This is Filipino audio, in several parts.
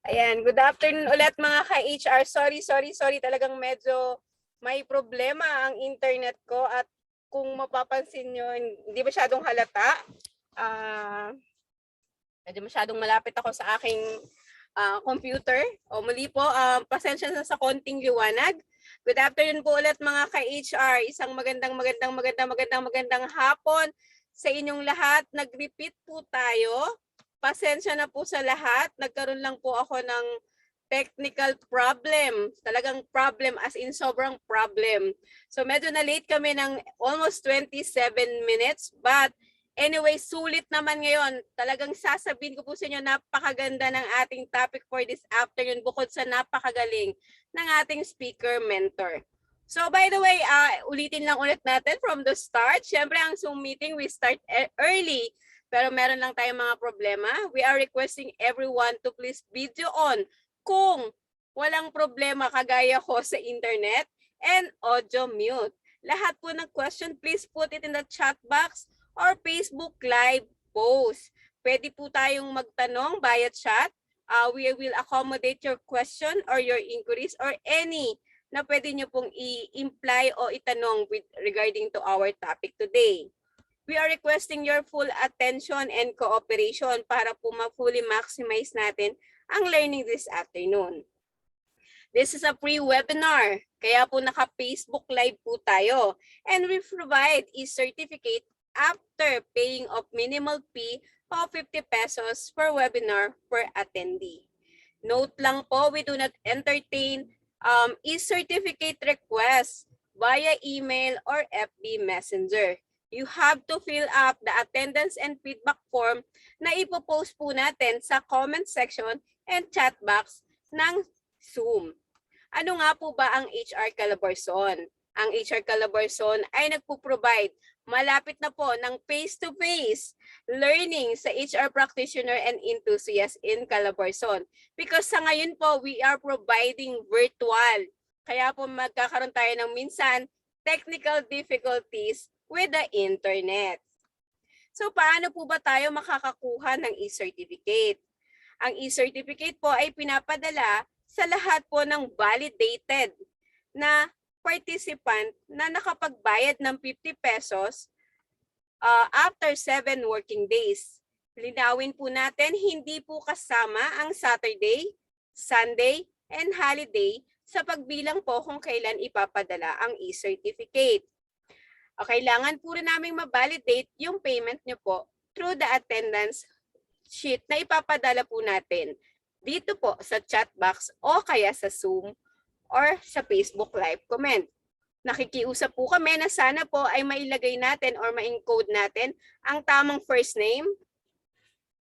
Ayan, good afternoon ulit mga ka-HR. Sorry. Talagang medyo may problema ang internet ko at kung mapapansin nyo, hindi masyadong halata. Medyo masyadong malapit ako sa aking computer. O muli po, pasensya na sa konting liwanag. Good afternoon po ulit mga ka-HR. Isang magandang hapon sa inyong lahat. Nag-repeat po tayo. Pasensya na po sa lahat. Nagkaroon lang po ako ng technical problem. Talagang problem as in sobrang problem. So medyo na-late kami ng almost 27 minutes. But anyway, sulit naman ngayon. Talagang sasabihin ko po sa inyo, napakaganda ng ating topic for this afternoon bukod sa napakagaling ng ating speaker mentor. So by the way, ulitin lang ulit natin from the start. Siyempre ang Zoom meeting, we start early. Pero meron lang tayong mga problema. We are requesting everyone to please video on kung walang problema kagaya ko sa internet and audio mute. Lahat po ng question, please put it in the chat box or Facebook Live post. Pwede po tayong magtanong via chat. We will accommodate your question or your inquiries or any na pwede nyo pong i-imply o itanong regarding to our topic today. We are requesting your full attention and cooperation para po ma-fully maximize natin ang learning this afternoon. This is a free webinar, kaya po naka-Facebook Live po tayo. And we provide a certificate after paying of minimal fee of 50 pesos per webinar per attendee. Note lang po, we do not entertain e-certificate requests via email or FB Messenger. You have to fill up the attendance and feedback form na ipopost po natin sa comment section and chat box ng Zoom. Ano nga po ba ang HR Calabarzon? Ang HR Calabarzon ay nagpo-provide malapit na po ng face-to-face learning sa HR practitioner and enthusiast in Calabarzon. Because sa ngayon po, we are providing virtual. Kaya po magkakaroon tayo ng minsan technical difficulties with the internet. So paano po ba tayo makakakuha ng e-certificate? Ang e-certificate po ay pinapadala sa lahat po ng validated na participant na nakapagbayad ng 50 pesos after 7 working days. Linawin po natin, hindi po kasama ang Saturday, Sunday, and holiday sa pagbilang po kung kailan ipapadala ang e-certificate. Kailangan po rin namin ma-validate yung payment nyo po through the attendance sheet na ipapadala po natin dito po sa chat box o kaya sa Zoom or sa Facebook Live comment. Nakikiusap po kami na sana po ay mailagay natin or ma-encode natin ang tamang first name,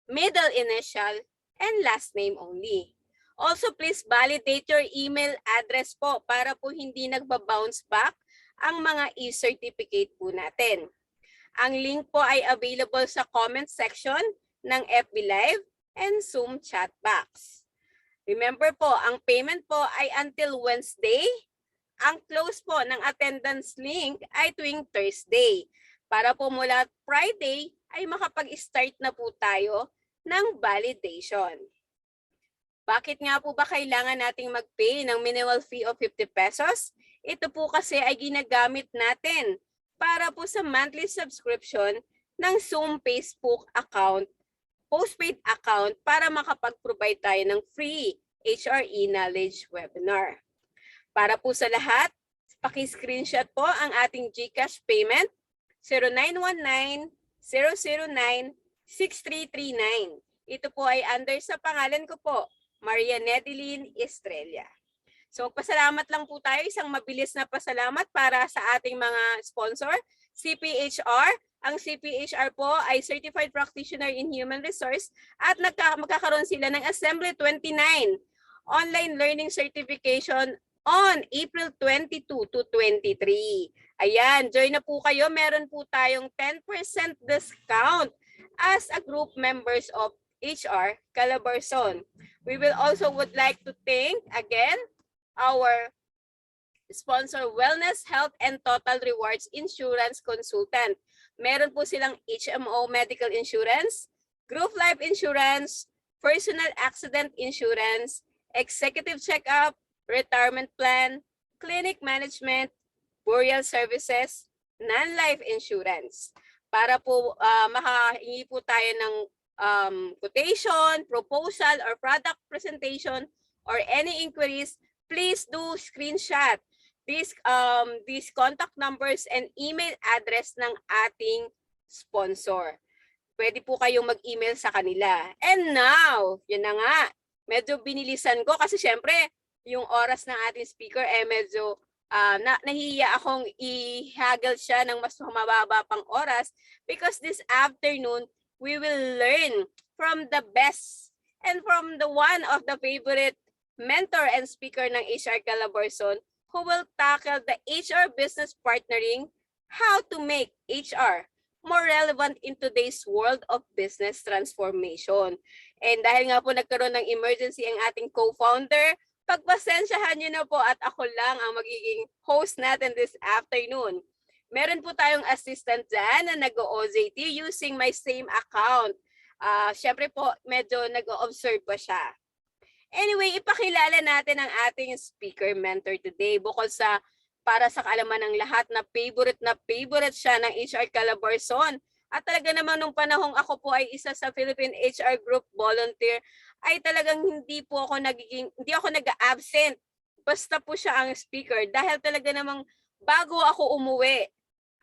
middle initial, and last name only. Also, please validate your email address po para po hindi nagba-bounce back ang mga e-certificate po natin. Ang link po ay available sa comment section ng FB Live and Zoom chat box. Remember po, ang payment po ay until Wednesday. Ang close po ng attendance link ay tuwing Thursday. Para po mula Friday ay makapag-start na po tayo ng validation. Bakit nga po ba kailangan nating mag-pay ng minimal fee of 50 pesos? Ito po kasi ay ginagamit natin para po sa monthly subscription ng Zoom Facebook account, postpaid account para makapag-provide tayo ng free HRE knowledge webinar. Para po sa lahat, paki-screenshot po ang ating GCash payment 0919-009-6339. Ito po ay under sa pangalan ko po, Maria Nedeline Estrella. So, pasalamat lang po tayo. Isang mabilis na pasalamat para sa ating mga sponsor. CPHR. Ang CPHR po ay Certified Practitioner in Human Resource at magkakaroon sila ng Assembly 29 online learning certification on April 22 to 23. Ayan, join na po kayo. Meron po tayong 10% discount as a group members of HR Calabarzon. We will also would like to thank again our sponsor, Wellness, Health, and Total Rewards Insurance Consultant. Meron po silang HMO Medical Insurance, Group Life Insurance, personal accident insurance, executive checkup, retirement plan, clinic management, burial services, non-life insurance. Para po makahingi po tayo ng quotation, proposal, or product presentation, or any inquiries, please do screenshot these contact numbers and email address ng ating sponsor. Pwede po kayong mag-email sa kanila. And now, yun na nga, medyo binilisan ko kasi syempre, yung oras ng ating speaker medyo nahihiya akong i-haggle siya ng mas mababa pang oras because this afternoon, we will learn from the best and from the one of the favorite mentor and speaker ng HR Calabarzon who will tackle the HR business partnering, how to make HR more relevant in today's world of business transformation. And dahil nga po nagkaroon ng emergency ang ating co-founder, pagpasensyahan nyo na po at ako lang ang magiging host natin this afternoon. Meron po tayong assistant dyan na nag-OJT using my same account. Siyempre po, medyo nag-observe pa siya. Anyway, ipakilala natin ang ating speaker mentor today. Bukod sa para sa kaalaman ng lahat na favorite siya ng HR Calabarzon. At talaga naman nung panahong ako po ay isa sa Philippine HR Group volunteer, ay talagang hindi ako nag-absent. Basta po siya ang speaker dahil talaga namang bago ako umuwi,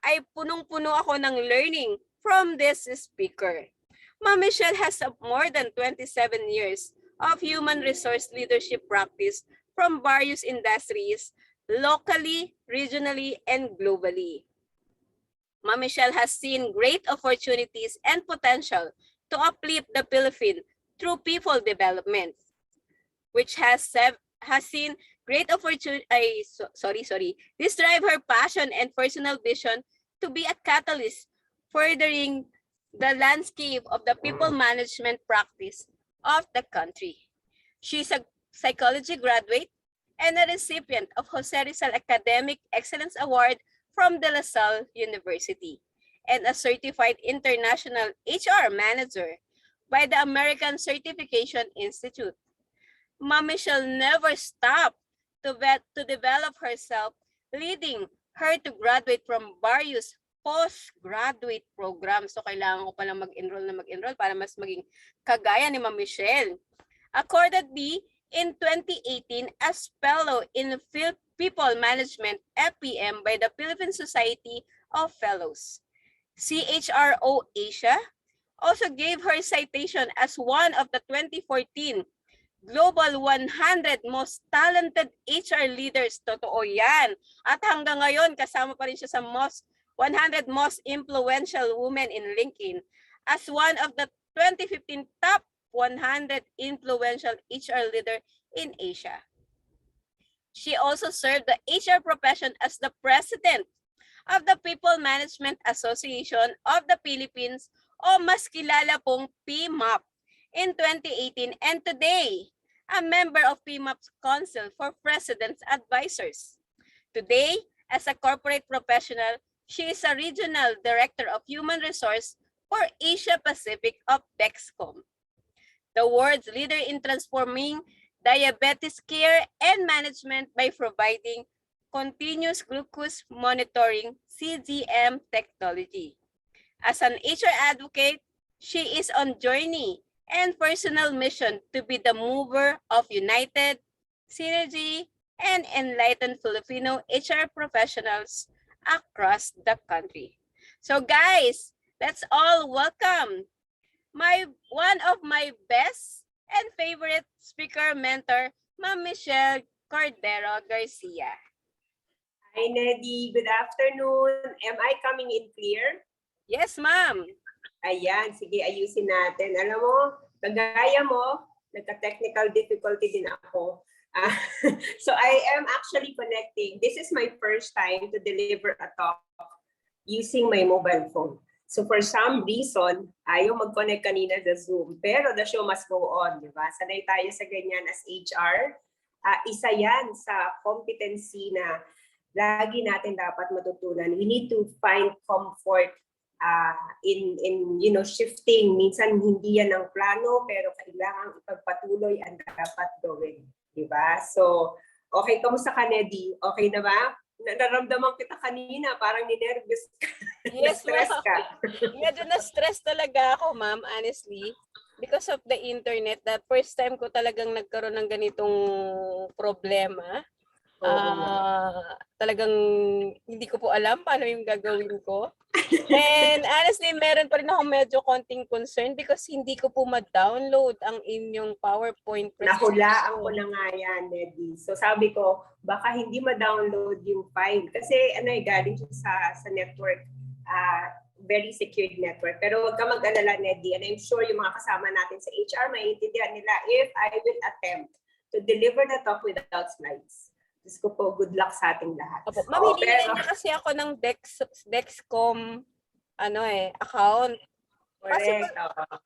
ay punong-puno ako ng learning from this speaker. Ma'am Michelle has more than 27 years of human resource leadership practice from various industries, locally, regionally, and globally. Ma'am Michelle has seen great opportunities and potential to uplift the Philippines through people development, which has seen great opportunity. This drive her passion and personal vision to be a catalyst, furthering the landscape of the people management practice of the country. She's a psychology graduate and a recipient of Jose Rizal Academic Excellence Award from De La Salle University and a certified international HR manager by the American Certification Institute. Ma'am Michelle never stopped to develop herself, leading her to graduate from various postgraduate programs. So kailangan ko palang mag-enroll para mas maging kagaya ni Ma'am Michelle. Accordingly, in 2018 as Fellow in People Management FPM by the Philippine Society of Fellows. CHRO Asia also gave her citation as one of the 2014 Global 100 Most Talented HR Leaders. Totoo yan. At hanggang ngayon, kasama pa rin siya sa 100 Most Influential Women in LinkedIn as one of the 2015 Top 100 Influential HR Leader in Asia. She also served the HR profession as the president of the People Management Association of the Philippines o mas kilala pong PMAP in 2018 and today, a member of PMAP's Council for President's Advisors. Today, as a corporate professional, she is a Regional Director of Human Resource for Asia Pacific of Dexcom, the world's leader in transforming diabetes care and management by providing continuous glucose monitoring (CGM) technology. As an HR advocate, she is on journey and personal mission to be the mover of united, synergy, and enlightened Filipino HR professionals across the country. So guys, let's all welcome one of my best and favorite speaker mentor, Ma'am Michelle Cordero Garcia. Hi, Neddy. Good afternoon. Am I coming in clear? Yes, ma'am. Ayan, sige, ayusin natin. Alam mo, kagaya mo, nagka-technical difficulty din ako. So I am actually connecting. This is my first time to deliver a talk using my mobile phone. So for some reason, ayaw mag-connect kanina sa Zoom. Pero the show must go on, di ba? Sanay tayo sa ganyan as HR. Isa yan sa competency na lagi natin dapat matutunan. We need to find comfort in shifting. Minsan hindi yan ang plano pero kailangan ipagpatuloy ang dapat gawin. Diba? So, okay, kamusta ka, Neddy? Okay na ba? Nararamdaman kita kanina, parang ninervous ka. Yes, stress ka. Medyo na-stress talaga ako, ma'am, honestly. Because of the internet, the first time ko talagang nagkaroon ng ganitong problema. Talagang hindi ko po alam paano yung gagawin ko. And honestly, meron pa rin ako medyo konting concern because hindi ko po ma-download ang inyong PowerPoint presentation. Nahulaan ko na nga yan, Neddy. So sabi ko, baka hindi ma-download yung file. Kasi galing siya sa network, very secured network. Pero huwag ka mag-alala, Neddy. And I'm sure yung mga kasama natin sa HR, maiintindihan nila if I will attempt to deliver the talk without slides. Diyos ko po, good luck sa ating lahat. Ma'am, hindi na kasi ako ng Dexcom account.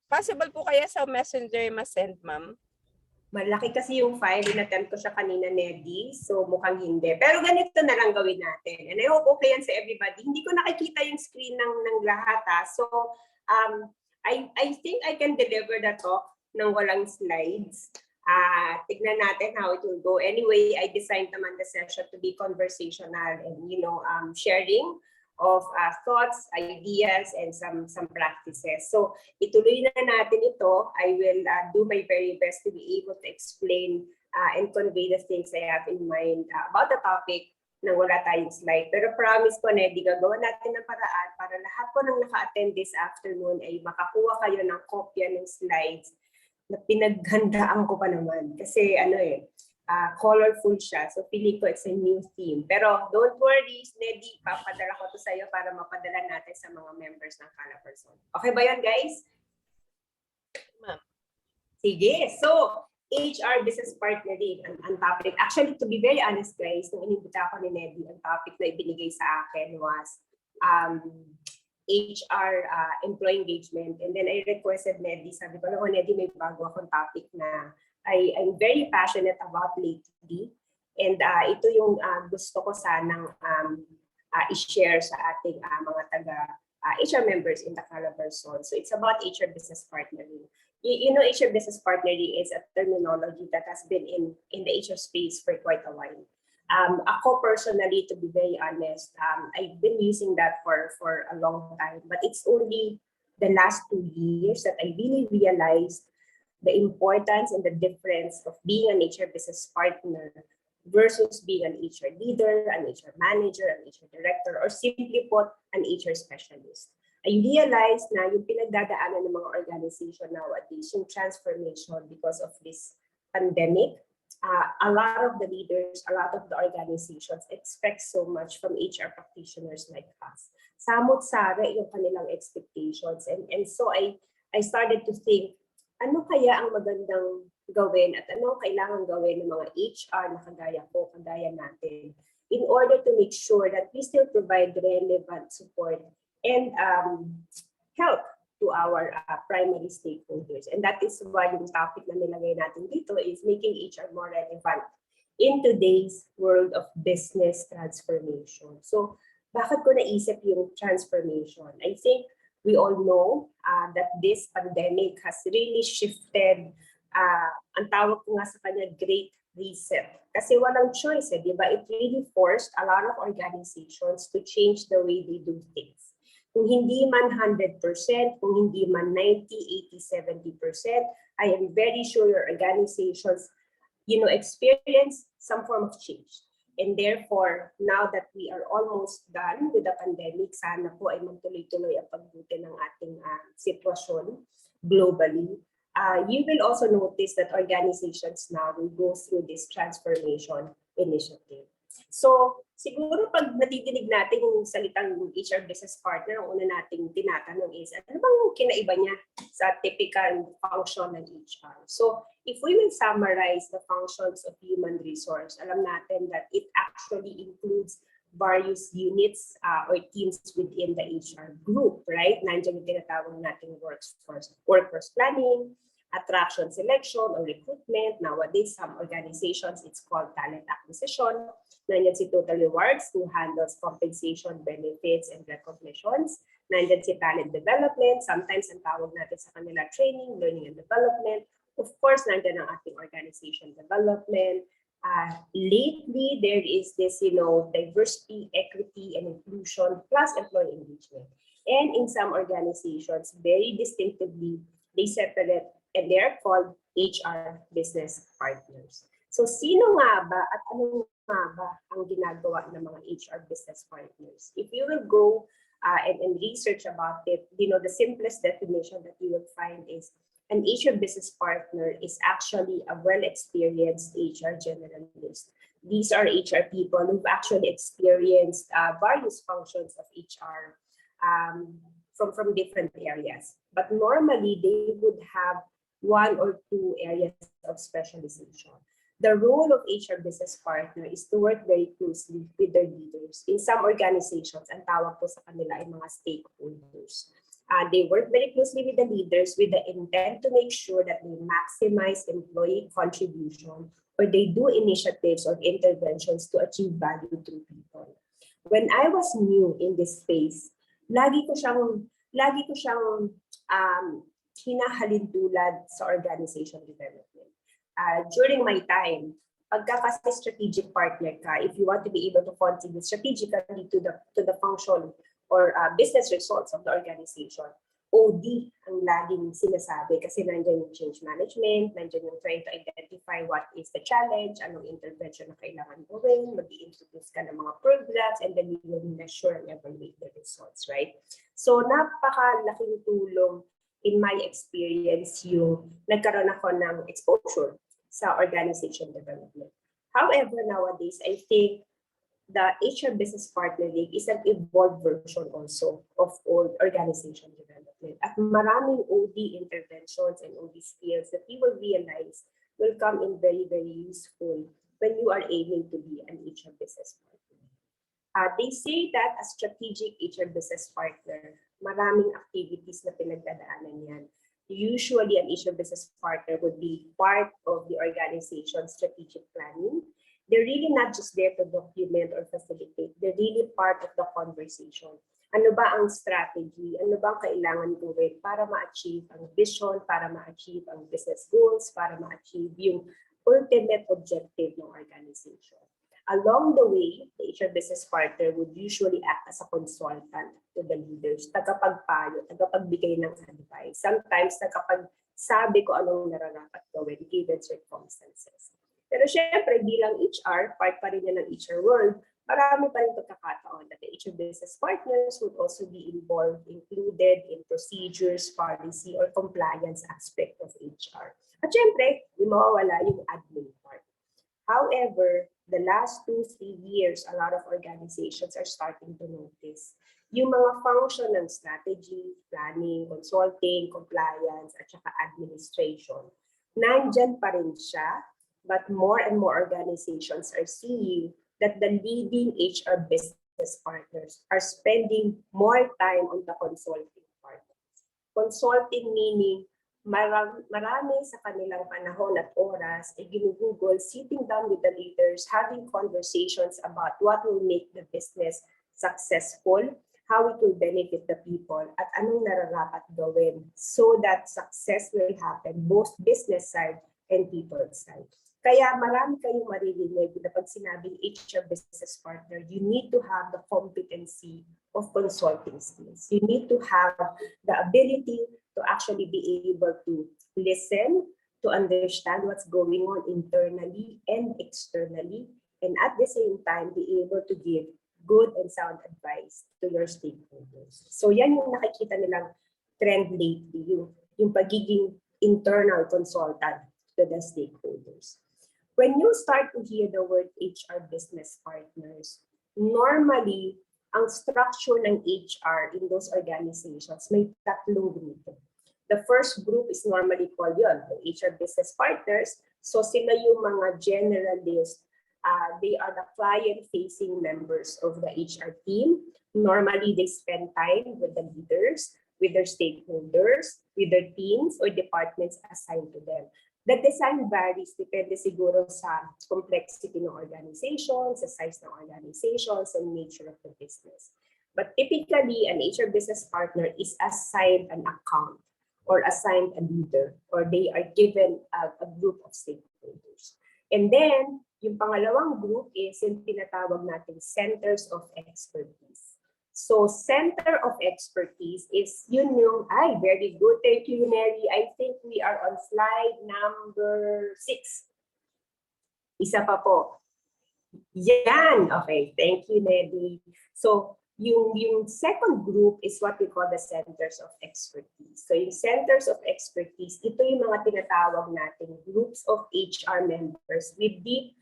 Possible po kaya sa Messenger ma-send, ma'am? Malaki kasi yung file, in-attempt ko siya kanina, Neddy. So mukhang hindi. Pero ganito na lang gawin natin. And I hope okay yan sa everybody. Hindi ko nakikita yung screen ng lahat. So I think I can deliver the talk ng walang slides. Tignan natin how it will go. Anyway, I designed naman the session to be conversational and sharing of thoughts, ideas, and some practices. So ituloy na natin ito. I will do my very best to be able to explain and convey the things I have in mind about the topic na wala tayong slide. Pero promise ko, Neddy, gagawa natin ng paraan para lahat po ng naka-attend this afternoon ay makakuha kayo ng kopya ng slides na pinaghandaan ko pa naman. Kasi colorful siya. So feeling ko it's a new theme. Pero don't worry, Neddy, papadala ko to sa'yo para mapadala natin sa mga members ng Calaperson. Okay ba yan, guys? Ma'am. Sige. So, HR business partnering ang topic. Actually, to be very honest, guys, nung inimbita ako ni Neddy, ang topic na ibinigay sa akin was HR employee engagement. And then I requested Neddy, sabi ko, Neddy, may bago akong topic na I'm very passionate about lately. And ito yung gusto ko sanang i-share sa ating mga HR members in the Calaperson. So it's about HR business partnering. HR business partnering is a terminology that has been in the HR space for quite a while. Ako personally, to be very honest, I've been using that for a long time, but it's only the last 2 years that I really realized the importance and the difference of being an HR business partner versus being an HR leader, an HR manager, an HR director, or simply put, an HR specialist. I realized na yung pinagdadaanan ng mga organization nowadays, yung transformation because of this pandemic, a lot of the leaders, a lot of the organizations expect so much from HR practitioners like us. Samot-sara yung kanilang expectations. And so I started to think, ano kaya ang magandang gawin at ano kailangan gawin ng mga HR na kagaya ko, kagaya natin, in order to make sure that we still provide relevant support and help to our primary stakeholders. And that is why yung topic na nilagay natin dito is making HR more relevant in today's world of business transformation. So, bakit ko naisip yung transformation? I think we all know that this pandemic has really shifted, ang tawag ko nga sa kanya, great reset. Kasi walang choice, di ba? It really forced a lot of organizations to change the way they do things. Kung hindi man 100%, kung hindi man 90, 80, 70%, I am very sure your organizations, experience some form of change. And therefore, now that we are almost done with the pandemic, sana po ay magtuloy-tuloy ang pagbuti ng ating sitwasyon globally. You will also notice that organizations now will go through this transformation initiative. So, siguro pag natidinig natin yung salitang HR business partner, ang una nating tinatanong is, ano bang kinaiba niya sa typical function ng HR? So, if we will summarize the functions of human resource, alam natin that it actually includes various units or teams within the HR group, right? Nandiyan yung tinatawag nating workforce planning, attraction, selection, or recruitment. Nowadays, some organizations, it's called talent acquisition. Nandiyan si Total Rewards who handles compensation, benefits, and recognitions. Nandyan si talent development, sometimes ang tawag natin sa kanila training, learning and development. Of course, nandyan ang ating organization development. Lately, there is this, diversity, equity, and inclusion, plus employee engagement. And in some organizations, very distinctively, they separate and they're called HR business partners. So, sino nga ba at ano nga ba ang ginagawa ng mga HR business partners? If you will go and research about it, the simplest definition that you will find is an HR business partner is actually a well-experienced HR generalist. These are HR people who've actually experienced various functions of HR from different areas. But normally, they would have one or two areas of specialization. The role of HR business partner is to work very closely with their leaders. In some organizations, ang tawag po sa kanila ay mga stakeholders. They work very closely with the leaders with the intent to make sure that they maximize employee contribution or they do initiatives or interventions to achieve value through people. When I was new in this space, lagi ko siyang hinahalin tulad sa organization development. During my time, pagka kasi strategic partner ka, if you want to be able to contribute strategically to the function or business results of the organization, OD ang laging sinasabi kasi nandiyan yung change management, nandiyan yung trying to identify what is the challenge, anong intervention na kailangan gawin, mag-i-introduce ka ng mga programs, and then you will measure and evaluate the results, right? So napakalaking tulong in my experience yung nagkaroon ako ng exposure sa organization development. However, nowadays, I think the HR business partnering is an evolved version also of old organization development. At maraming OD interventions and OD skills that you will realize will come in very, very useful when you are aiming to be an HR business partner. They say that a strategic HR business partner, maraming activities na pinagdadaanan yan. Usually, an HR business partner would be part of the organization's strategic planning. They're really not just there to document or facilitate. They're really part of the conversation. Ano ba ang strategy? Ano ba ang kailangan gawin para ma-achieve ang vision, para ma-achieve ang business goals, para ma-achieve yung ultimate objective ng organization? Along the way, the HR business partner would usually act as a consultant to the leaders, tagapagpayo, tagapagbigay ng advice. Sometimes, tagapagsabi ko anong nararapat gawin given circumstances. Pero syempre, bilang HR, part pa rin yan ng HR world, marami pa rin pagkakataon that the HR business partners would also be involved, included in procedures, policy, or compliance aspect of HR. At syempre, di mawawala yung admin part. However, the last 2-3 years, a lot of organizations are starting to notice yung mga function ng strategy, planning, consulting, compliance, at saka administration. Nandyan pa rin siya, but more and more organizations are seeing that the leading HR business partners are spending more time on the consulting part. Consulting meaning, marami sa kanilang panahon at oras ay ginugugol, sitting down with the leaders, having conversations about what will make the business successful, how it will benefit the people, at anong nararapat gawin so that success will happen both business side and people side. Kaya marami kayong maririnig na pag sinabing HR business partner, you need to have the competency of consulting skills. You need to have the ability to actually be able to listen, to understand what's going on internally and externally, and at the same time, be able to give good and sound advice to your stakeholders. So yan yung nakikita nilang trend lately, yung pagiging internal consultant to the stakeholders. When you start to hear the word HR business partners, normally, ang structure ng HR in those organizations may tatlong grupo. The first group is normally called the HR business partners. So sila yung mga generalists. They are the client-facing members of the HR team. Normally, they spend time with the leaders, with their stakeholders, with their teams or departments assigned to them. The design varies, depende siguro sa complexity ng organization, sa size ng organization, sa nature of the business. But typically, an HR business partner is assigned an account or assigned a leader, or they are given a group of stakeholders. And then, yung pangalawang group is yung tinatawag natin centers of expertise. So, center of expertise is yun yung, very good. Thank you, Mary. I think we are on slide number 6. Isa pa po. Yan. Okay. Thank you, Mary. So, yung second group is what we call the centers of expertise. So, yung centers of expertise, ito yung mga tinatawag nating groups of HR members with deep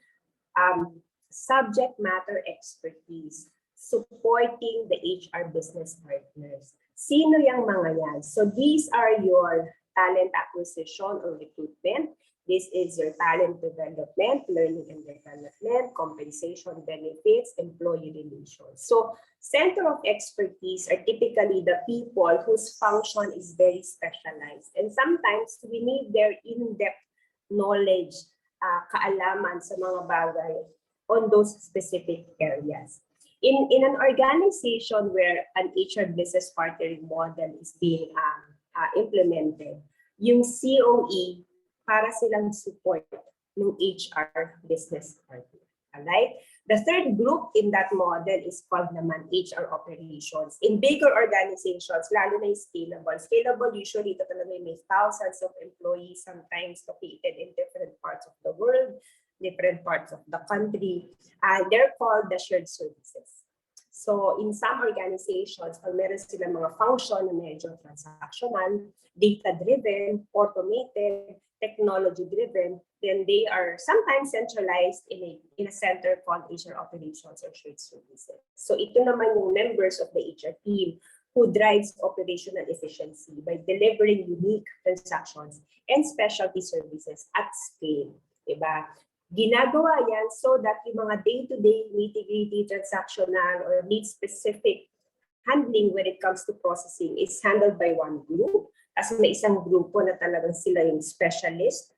subject matter expertise supporting the HR business partners. Sino yung mga yan? So, these are your talent acquisition or recruitment. This is your talent development, learning and development, compensation, benefits, employee relations. So, center of expertise are typically the people whose function is very specialized. And sometimes we need their in-depth knowledge, kaalaman sa mga bagay on those specific areas. In an organization where an HR business partnering model is being implemented, yung COE para silang support ng HR business partner. Alright? The third group in that model is called naman HR operations. In bigger organizations, lalo na yung scalable. Scalable, usually ito talaga may thousands of employees, sometimes located in different parts of the world, different parts of the country. They're called the shared services. So in some organizations, pag meron sila mga function na medyo transactional, data-driven, automated, technology-driven, then they are sometimes centralized in a center called HR operations or shared services. So ito naman yung members of the HR team who drives operational efficiency by delivering unique transactions and specialty services at scale. Diba? Ginagawa yan so that yung mga day-to-day nitty-gritty transactional or need-specific handling when it comes to processing is handled by one group. As may isang grupo na talagang sila yung specialist,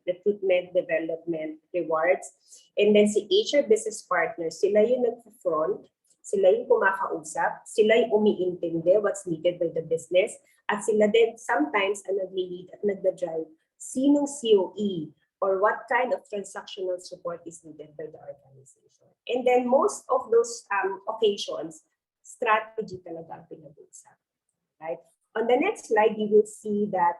recruitment, development, rewards. And then si HR business partners, sila yung nag-front, sila yung kumakausap, sila yung umiintindi what's needed by the business, at sila din sometimes ang nag-lead at nag-drive sinong COE or what kind of transactional support is needed by the organization. And then most of those occasions, strategy talaga ang pinag-uusap. Right? On the next slide, you will see that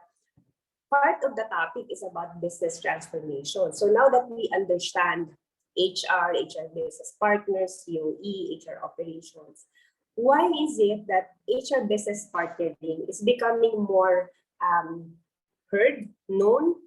part of the topic is about business transformation. So now that we understand HR business partners, COE, HR operations, why is it that HR business partnering is becoming more heard, known,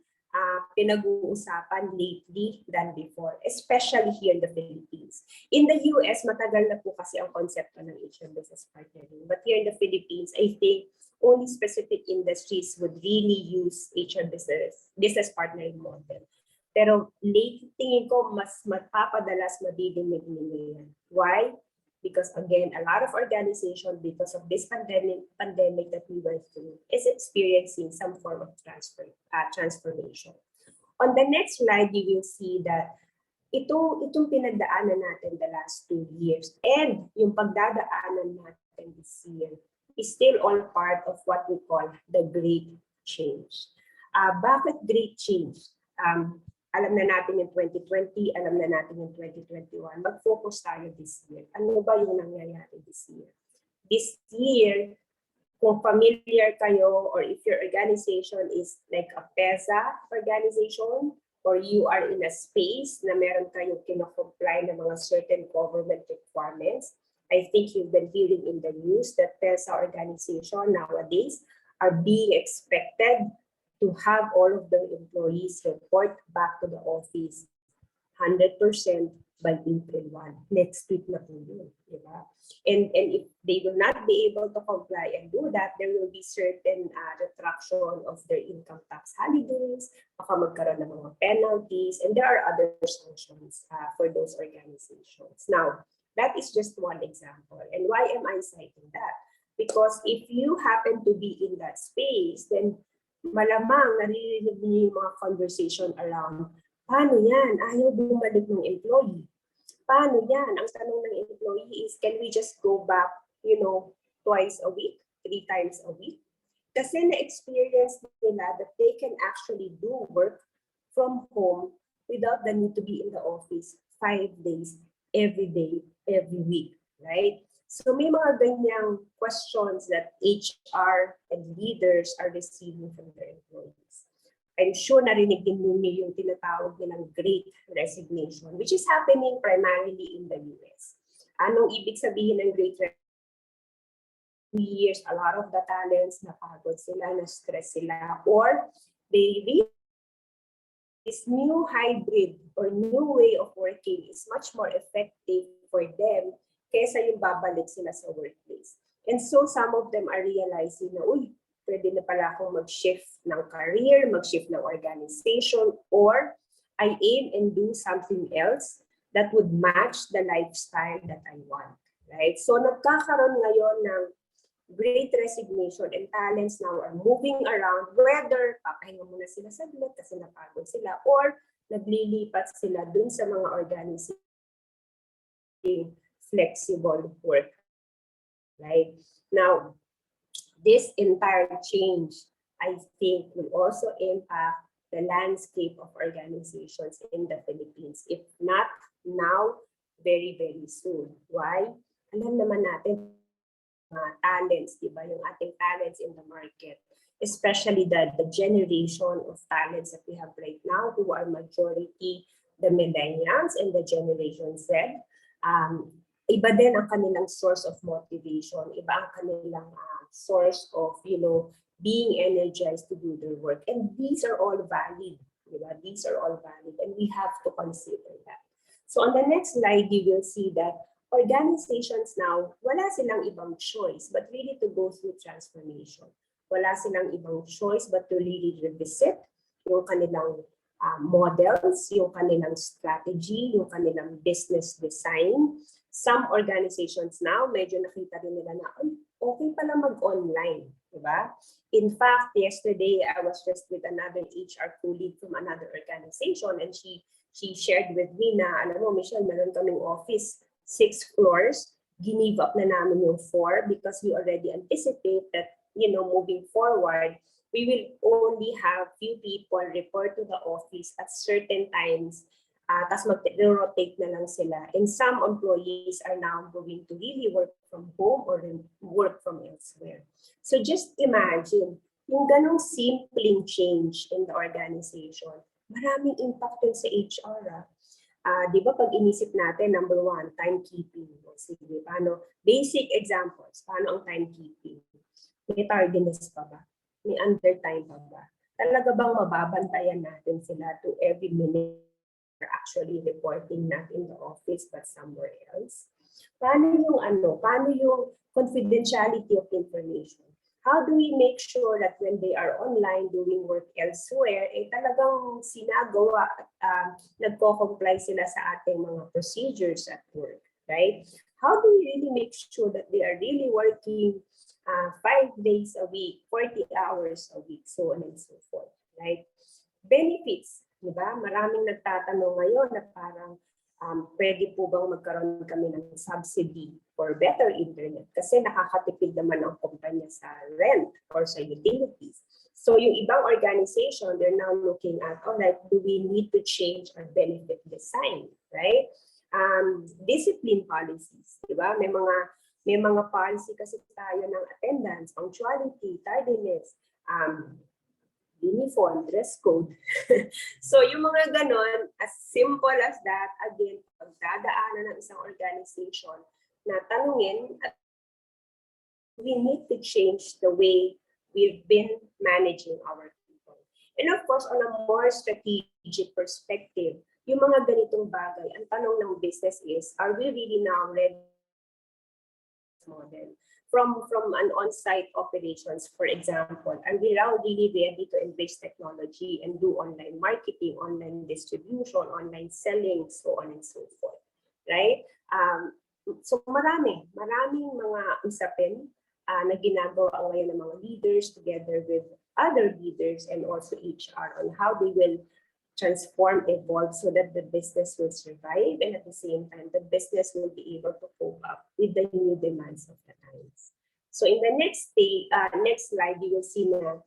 pinag-uusapan lately than before, especially here in the Philippines. In the US, matagal na po kasi ang konsepto ng HR business partnering. But here in the Philippines, I think only specific industries would really use HR business partnering model. Pero lately, tingin ko, mas mapapadalas madidinig nila yan. Why? Because again, a lot of organizations, because of this pandemic that we went through, is experiencing some form of transformation. On the next slide, you will see that itong pinagdaanan natin the last 2 years and yung pagdadaanan natin this year is still all part of what we call the great change. Bakit great change? Alam na natin yung 2020, alam na natin yung 2021. Mag-focus tayo this year. Ano ba yung nangyayari this year? This year, kung familiar kayo or if your organization is like a PESA organization or you are in a space na meron kayong kino-comply ng mga certain government requirements, I think you've been hearing in the news that PESA organization nowadays are being expected to have all of their employees report back to the office 100% by April 1. Next week na po yun. Diba? And if they will not be able to comply and do that, there will be certain retraction of their income tax holidays, baka magkaroon ng mga penalties, and there are other sanctions for those organizations. Now, that is just one example. And why am I citing that? Because if you happen to be in that space, then malamang naririnig niyo yung mga conversation around, paano yan? Ayaw bumalik ng employee. Paano yan? Ang tanong ng employee is, can we just go back twice a week, 3 times a week. Kasi na-experience nila that they can actually do work from home without the need to be in the office 5 days, every day, every week, right? So may mga ganyang questions that HR and leaders are receiving from their employees. I'm sure narinig din ninyo yung tinatawag nilang Great Resignation, which is happening primarily in the US. Anong ibig sabihin ng Great Resignation? 2 years, a lot of the talents, napagod sila, na-stress sila, or they realize this new hybrid or new way of working is much more effective for them kaysa yung babalik sila sa workplace. And so some of them are realizing na, pwede na pala akong mag-shift ng career, mag-shift ng organization, or I aim and do something else that would match the lifestyle that I want. Right? So nagkakaroon ngayon ng Great Resignation, and talents now are moving around, whether papahinga muna sila saglit kasi napagod sila, or naglilipat sila dun sa mga organization flexible work. Right? Now, this entire change, I think, will also impact the landscape of organizations in the Philippines. If not now, very, very soon. Why? Alam naman natin, talents, di ba? Yung ating talents in the market, especially the generation of talents that we have right now, who are majority the millennials and the Generation Z. Iba din ang kanilang source of motivation, iba ang kanilang source of, being energized to do their work. And these are all valid, di ba? These are all valid, and we have to consider that. So on the next slide, you will see that organizations now, wala silang ibang choice but really to go through transformation. Wala silang ibang choice but to really revisit yung kanilang models, yung kanilang strategy, yung kanilang business design. Some organizations now, medyo nakita rin nila na, okay pala mag-online, diba? In fact, yesterday, I was just with another HR colleague from another organization, and she shared with me na, alam mo, Michelle, meron kaming office, 6 floors, give up na namin yung 4 because we already anticipate that, moving forward, we will only have few people report to the office at certain times, tapos mag-rotate na lang sila. And some employees are now going to really work from home or work from elsewhere. So just imagine, yung ganong simpleng change in the organization, maraming impact yun sa HR. Di ba pag inisip natin, number 1, timekeeping. Sige, paano? Basic examples. Paano ang timekeeping? May tardiness pa ba? May undertime pa ba? Talaga bang mababantayan natin sila to every minute they're actually reporting not in the office but somewhere else? Paano yung confidentiality of information? How do we make sure that when they are online doing work elsewhere, talagang sinagawa at nagko-comply sila sa ating mga procedures at work, right? How do we really make sure that they are really working 5 days a week, 40 hours a week, so on and so forth, right? Benefits, di ba? Maraming nagtatanong ngayon na parang pwede po bang magkaroon kami ng subsidy for better internet kasi nakakatipid naman ang kumpanya sa rent or sa utilities. So yung ibang organization, they're now looking at, do we need to change our benefit design, right? Discipline policies, di ba? May mga policy kasi tayo ng attendance, punctuality, tardiness, uniform, dress code. So yung mga ganon, as simple as that, again, pagdadaanan ng isang organization na tanungin, we need to change the way we've been managing our people. And of course, on a more strategic perspective, yung mga ganitong bagay, ang tanong ng business is, are we really now ready model? From an on-site operations, for example, are we now really ready to embrace technology and do online marketing, online distribution, online selling, so on and so forth, right? So maraming mga usapin na ginagawa ngayon ng mga leaders together with other leaders and also HR on how they will transform, evolve so that the business will survive, and at the same time, the business will be able to cope up with the new demands of the time. So in the next slide, you will see na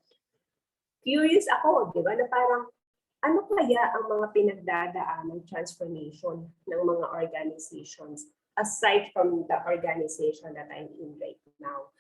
curious ako, di ba, na parang ano kaya ang mga pinagdadaan ng transformation ng mga organizations aside from the organization that I'm in right now?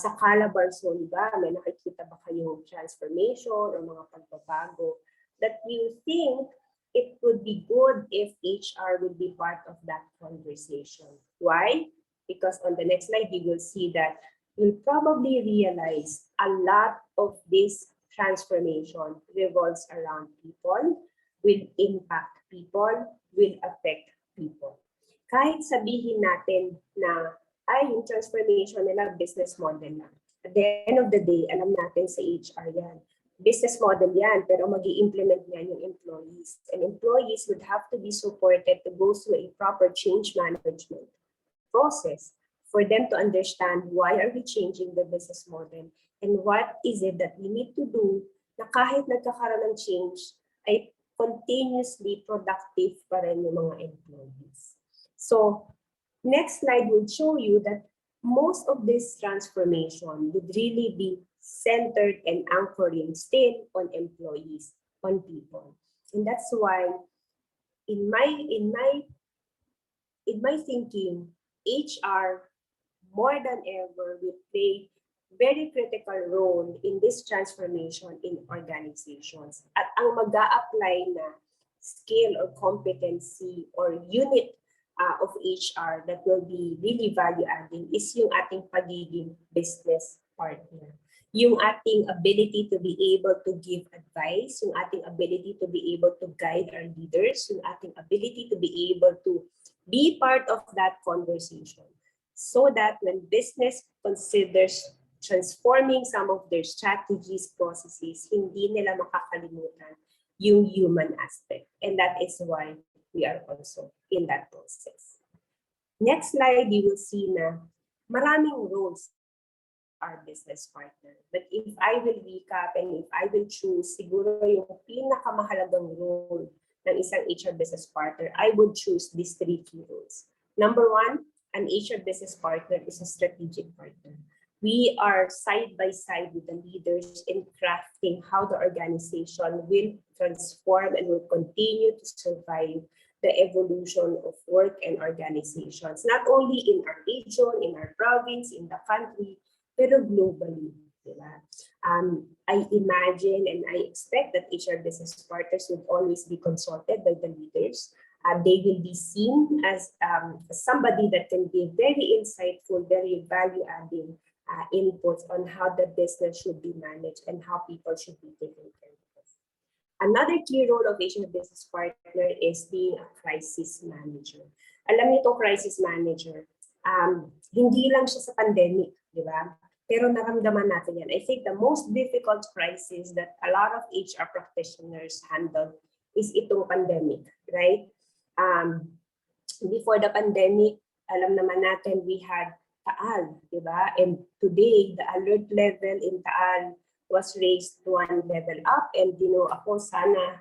Sa Calabarzon ba, may nakikita ba kayong transformation o mga pagbabago that you think it would be good if HR would be part of that conversation? Why? Because on the next slide, you will see that you'll probably realize a lot of this transformation revolves around people, will impact people, will affect people. Kahit sabihin natin na ay yung transformation nila business model lang. At the end of the day, alam natin sa HR yan. Business model yan, pero mag-i-implement yan yung employees. And employees would have to be supported to go through a proper change management process for them to understand why are we changing the business model and what is it that we need to do na kahit nagkakaroon ng change ay continuously productive pa rin yung mga employees. So, next slide will show you that most of this transformation would really be centered and anchoring still on employees, on people. And that's why in my thinking, HR more than ever will play very critical role in this transformation in organizations. At ang mag-a-apply na skill or competency or unit of HR that will be really value-adding is yung ating pagiging business partner. Yung ating ability to be able to give advice, yung ating ability to be able to guide our leaders, yung ating ability to be able to be part of that conversation. So that when business considers transforming some of their strategies, processes, hindi nila makakalimutan yung human aspect. And that is why we are also in that process. Next slide, you will see na maraming roles our business partner. But if I will recap and if I will choose, siguro yung pinakamahalagang role ng isang HR business partner, I would choose these 3 key roles. Number 1, an HR business partner is a strategic partner. We are side by side with the leaders in crafting how the organization will transform and will continue to survive the evolution of work and organizations, not only in our region, in our province, in the country, pero globally. Diba? I imagine and I expect that HR business partners would always be consulted by the leaders. They will be seen as somebody that can give very insightful, very value-adding inputs on how the business should be managed and how people should be taken care of. Another key role of HR business partner is being a crisis manager. Alam niyo itong crisis manager, hindi lang siya sa pandemic, di ba? Pero naramdaman natin yan. I think the most difficult crisis that a lot of HR practitioners handle is itong pandemic, right? Before the pandemic, alam naman natin we had Taal, di ba? And today, the alert level in Taal was raised 1 level up. And ako, sana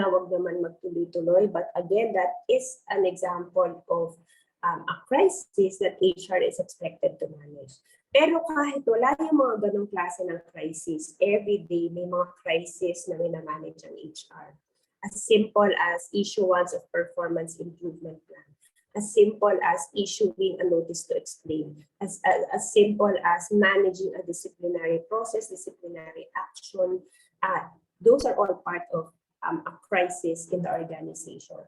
wag naman magtuloy-tuloy. But again, that is an example of a crisis that HR is expected to manage. Pero kahit wala yung mga ganong klase ng crisis, every day may mga crisis na minamanage ang HR. As simple as issuance of performance improvement plan. As simple as issuing a notice to explain, as simple as managing a disciplinary process, disciplinary action. Those are all part of a crisis in the organization.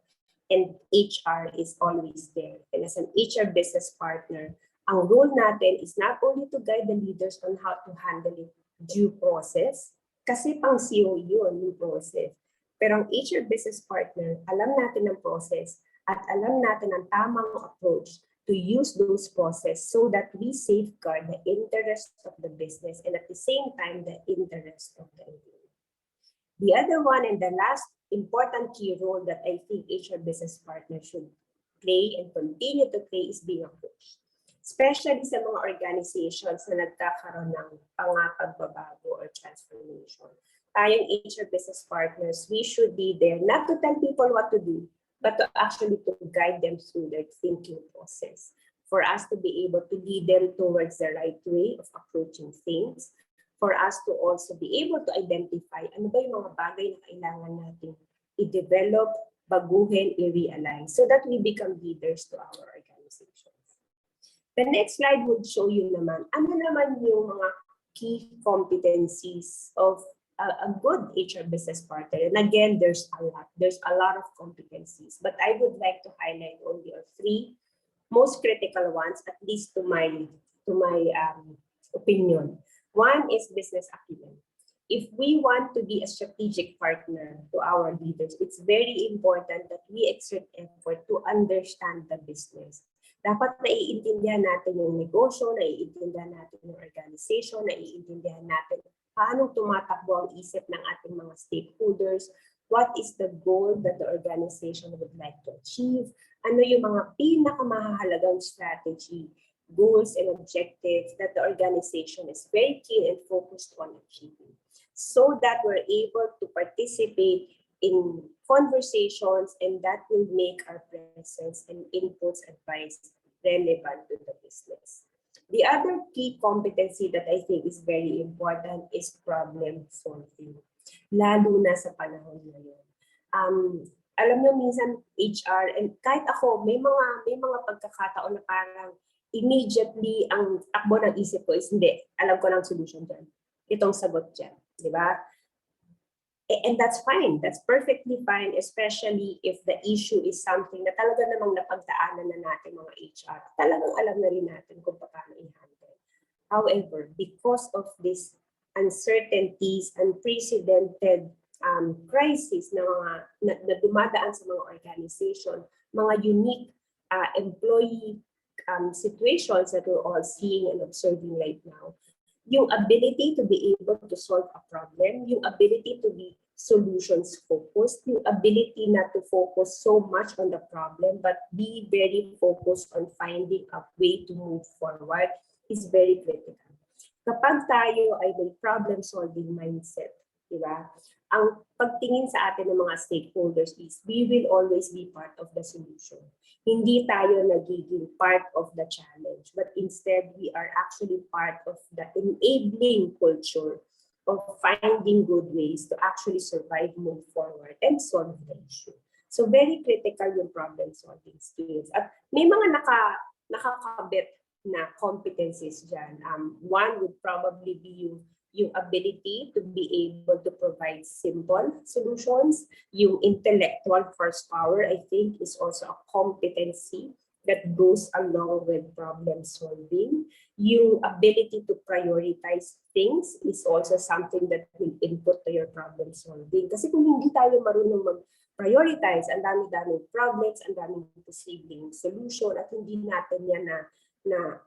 And HR is always there. And as an HR business partner, ang role natin is not only to guide the leaders on how to handle it due process, kasi pang CEO yun, yung process. Pero ang HR business partner, alam natin ang process, at alam natin ang tamang approach to use those processes so that we safeguard the interest of the business and at the same time the interest of the employee. The other one and the last important key role that I think HR business partners should play and continue to play is being a coach. Especially sa mga organizations na nagkakaroon ng pagbabago or transformation. Tayong HR business partners, we should be there not to tell people what to do, but to actually to guide them through their thinking process. for us to be able to lead them towards the right way of approaching things, for us to also be able to identify ano ba yung mga bagay na kailangan natin i-develop, baguhin, i-realize so that we become leaders to our organizations. The next slide would show you naman, ano naman yung mga key competencies of a good HR business partner. And again, there's a lot. There's a lot of competencies, but I would like to highlight only three most critical ones, at least to my opinion. One is business acumen. If we want to be a strategic partner to our leaders, it's very important that we exert effort to understand the business. Dapat naiintindihan natin yung negosyo, naiintindihan natin yung organization, naiintindihan natin paano tumatakbo ang isip ng ating mga stakeholders, what is the goal that the organization would like to achieve, ano yung mga pinakamahalagang strategy, goals and objectives that the organization is very keen and focused on achieving, so that we're able to participate in conversations, and that will make our presence and inputs advice relevant to the business. The other key competency that I think is very important is problem solving, lalo na sa panahon ngayon. Alam nyo, minsan HR, and kahit ako, may mga pagkakataon na parang immediately ang takbo ng isip ko is, hindi, alam ko ng solution dyan. Itong sagot dyan, di ba? And that's fine. That's perfectly fine, especially if the issue is something na talaga namang napagdaanan na natin mga HR. Talagang alam na rin natin kung paano i-handle. However, because of these uncertainties, unprecedented crisis na dumadaan sa mga organization, mga unique employee situations that we're all seeing and observing right now, yung ability to be able to solve a problem, yung ability to be solutions focused, yung ability not to focus so much on the problem but be very focused on finding a way to move forward is very critical. Kapag tayo ay may problem-solving mindset, di ba? Ang pagtingin sa atin ng mga stakeholders is we will always be part of the solution. Hindi tayo nagiging part of the challenge, but instead we are actually part of the enabling culture of finding good ways to actually survive, move forward, and solve the issue. So very critical yung problem-solving skills. At may mga nakakabit na competencies dyan. One would probably be yung ability to be able to provide simple solutions. Yung intellectual horsepower, I think, is also a competency that goes along with problem solving. Yung ability to prioritize things is also something that will input to your problem solving. Kasi kung hindi tayo marunong mag-prioritize, ang dami-daming problems, ang daming posibleng solution, at hindi natin yan na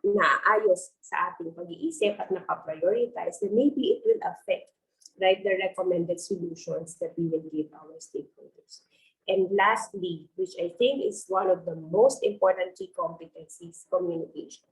naayos sa ating pag-iisip at nakaprioritize, then maybe it will affect, right, the recommended solutions that we will give our stakeholders. And lastly, which I think is one of the most important key competencies, communication.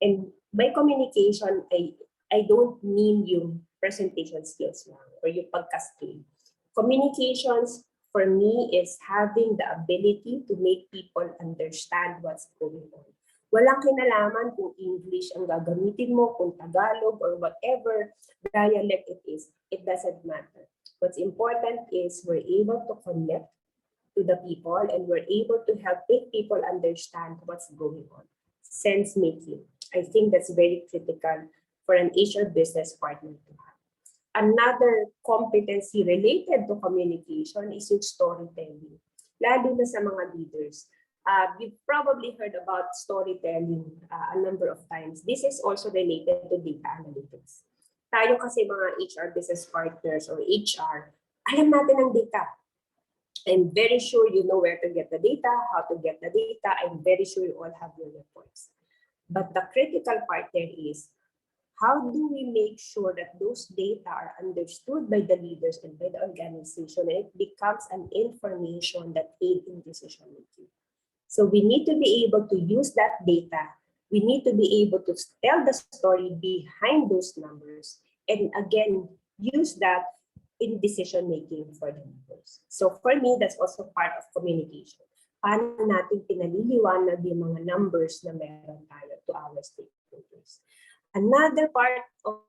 And by communication, I don't mean yung presentation skills lang or yung pagka-skill. Communications for me is having the ability to make people understand what's going on. Walang kinalaman kung English ang gagamitin mo, kung Tagalog or whatever dialect it is. It doesn't matter. What's important is we're able to connect to the people and we're able to help make people understand what's going on. Sense making. I think that's very critical for an HR business partner to have. Another competency related to communication is yung storytelling, lalo na sa mga leaders. You've probably heard about storytelling a number of times. This is also related to data analytics. Tayo kasi mga HR business partners or HR, alam natin ang data. I'm very sure you know where to get the data, how to get the data. I'm very sure you all have your reports. But the critical part there is, how do we make sure that those data are understood by the leaders and by the organization and it becomes an information that aid in decision making? So we need to be able to use that data. We need to be able to tell the story behind those numbers and again, use that in decision making for the leaders. So for me, that's also part of communication. paano natin pinaliliwanag yung mga numbers na meron tayo to our stakeholders. Another part of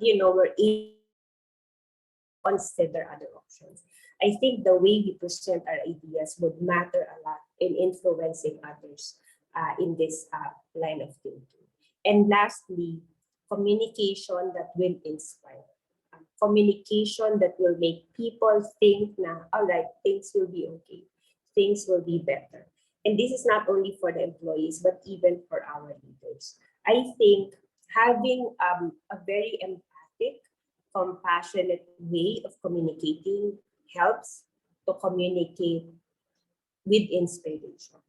we're able to consider other options. I think the way we present our ideas would matter a lot in influencing others in this line of thinking. And lastly, communication that will inspire. Communication that will make people think na, all right, things will be okay. Things will be better. And this is not only for the employees, but even for our leaders. I think having a very empathic, compassionate way of communicating helps to communicate with inspiration.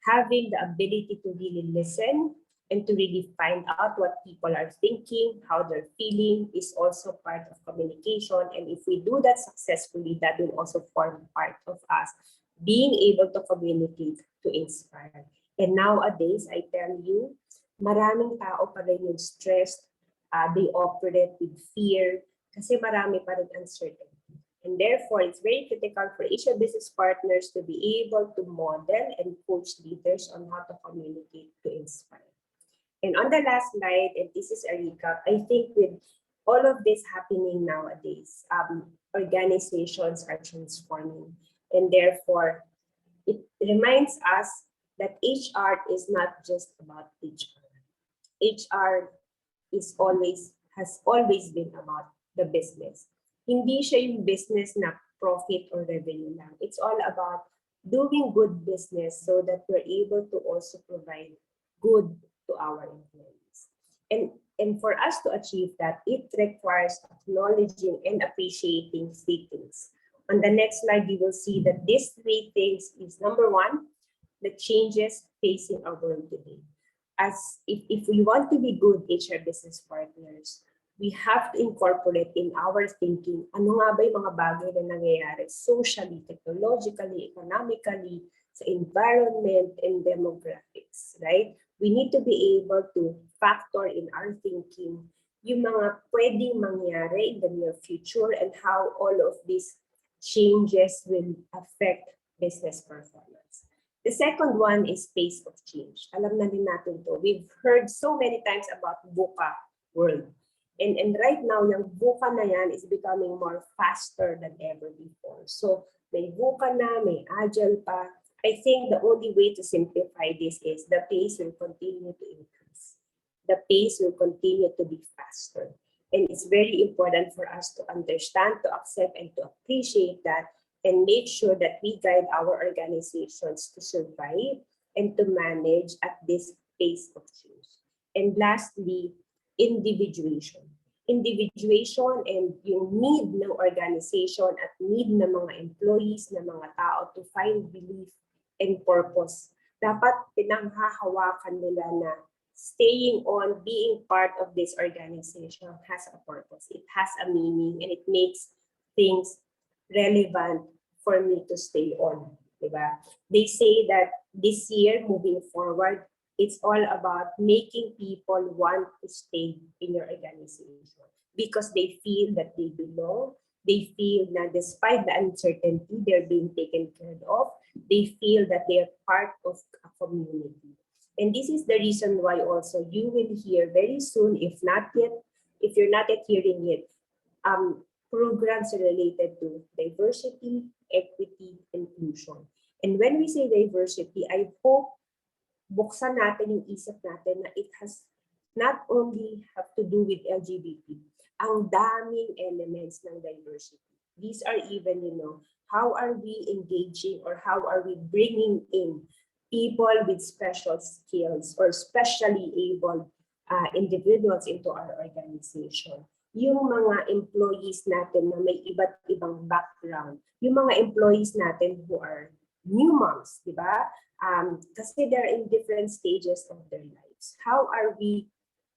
Having the ability to really listen and to really find out what people are thinking, how they're feeling is also part of communication. And if we do that successfully, that will also form part of us being able to communicate, to inspire. And nowadays, I tell you, maraming tao pa rin yung stressed, they operate with fear, kasi marami pa rin uncertainty. And therefore, it's very critical for Asia business partners to be able to model and coach leaders on how to communicate to inspire. And on the last slide, and this is a recap, I think with all of this happening nowadays, organizations are transforming. And therefore, it reminds us that HR is not just about HR. HR has always been about the business. Hindi siya yung business na profit or revenue lang. It's all about doing good business so that we're able to also provide good to our employees. And for us to achieve that, it requires acknowledging and appreciating three things. On the next slide, you will see that these three things is number one, the changes facing our world today. As if we want to be good HR business partners, we have to incorporate in our thinking, ano nga ba yung mga bagay na nangyayari socially, technologically, economically, sa environment and demographics, right? We need to be able to factor in our thinking yung mga pwedeng mangyari in the near future and how all of these changes will affect business performance. The second one is pace of change. Alam na din natin to. We've heard so many times about VUCA world. And right now, yung VUCA na yan is becoming more faster than ever before. So may VUCA na, may Agile pa. I think the only way to simplify this is the pace will continue to increase. The pace will continue to be faster. And it's very important for us to understand, to accept, and to appreciate that and make sure that we guide our organizations to survive and to manage at this pace of change. And lastly, individuation. Individuation and yung need ng organization at need ng mga employees, ng mga tao to find belief and purpose. Dapat pinanghahawakan nila na staying on, being part of this organization has a purpose. It has a meaning and it makes things relevant for me to stay on. Diba? They say that this year, moving forward, it's all about making people want to stay in your organization because they feel that they belong. They feel that despite the uncertainty, they're being taken care of. They feel that they are part of a community. And this is the reason why also you will hear very soon, if you're not yet hearing it, programs related to diversity, equity, inclusion. And when we say diversity, I hope buksan natin yung isip natin na it has not only have to do with LGBT, ang daming elements ng diversity. These are even, how are we engaging or how are we bringing in people with special skills or specially able individuals into our organization. Yung mga employees natin na may iba't ibang background, yung mga employees natin who are new moms, di ba? Kasi they're in different stages of their lives. How are we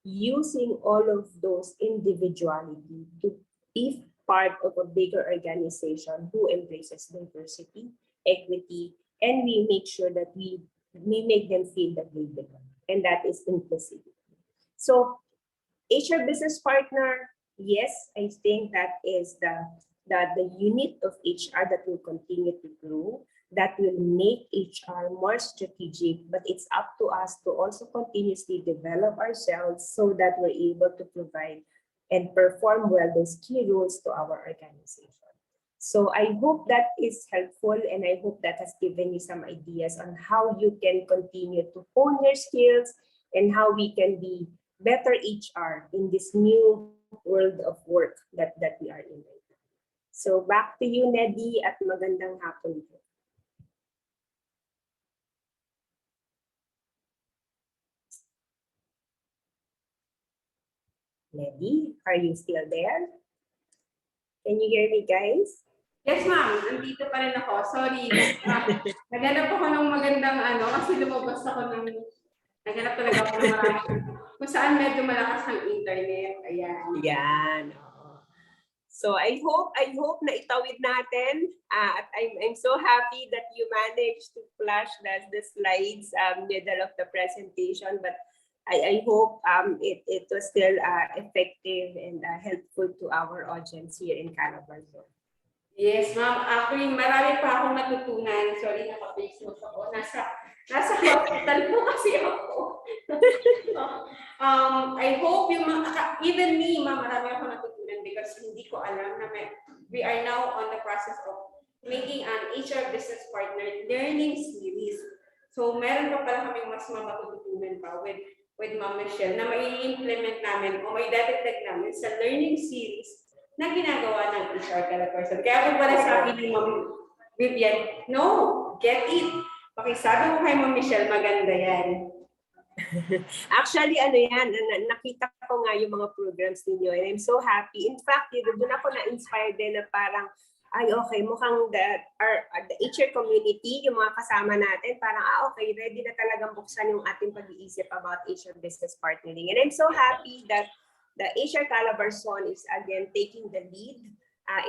using all of those individuality to be part of a bigger organization who embraces diversity, equity, and we make sure that we make them feel that they belong, and that is inclusivity. So HR business partner, yes, I think that is the unit of HR that will continue to grow, that will make HR more strategic, but it's up to us to also continuously develop ourselves so that we're able to provide and perform well those key roles to our organization. So I hope that is helpful, and I hope that has given you some ideas on how you can continue to hone your skills and how we can be better HR in this new world of work that we are in right now. So back to you, Neddy, at magandang hapon po. Neddy, are you still there? Can you hear me, guys? Yes, ma'am. Nandito pa rin ako. Sorry. Naghanap ako ng magandang kasi lumabas ako ng naghanap talaga ako ng marami. Kung saan medyo malakas ang internet. Ayan. Yan. So I hope na itawid natin. At I'm so happy that you managed to flash the slides middle of the presentation. But I hope it was still effective and helpful to our audience here in Calabarzon. Yes, ma'am. Actually, marami pa akong natutunan. Sorry, naka-Facebook ako. Nasa hospital po kasi ako. I hope yung even me, ma'am, marami akong natutunan because hindi ko alam na we are now on the process of making an HR business partner learning series. So, meron pa pala kaming mas matututunan pa with Ma'am Michelle na mai-implement namin o may dadagdag namin sa learning series na ginagawa ng HR Calabarzon. Kaya kung pala sabi ni Ma'am Vivian, no, get it. Pakisabi mo kay Ma'am Michelle, maganda yan. Actually, yan, nakita ko nga yung mga programs ninyo and I'm so happy. In fact, doon ako na-inspired din na parang, ay okay, mukhang the HR community, yung mga kasama natin, parang okay, ready na talagang buksan yung ating pag-iisip about HR business partnering. And I'm so happy that the HR Calabarzon is again taking the lead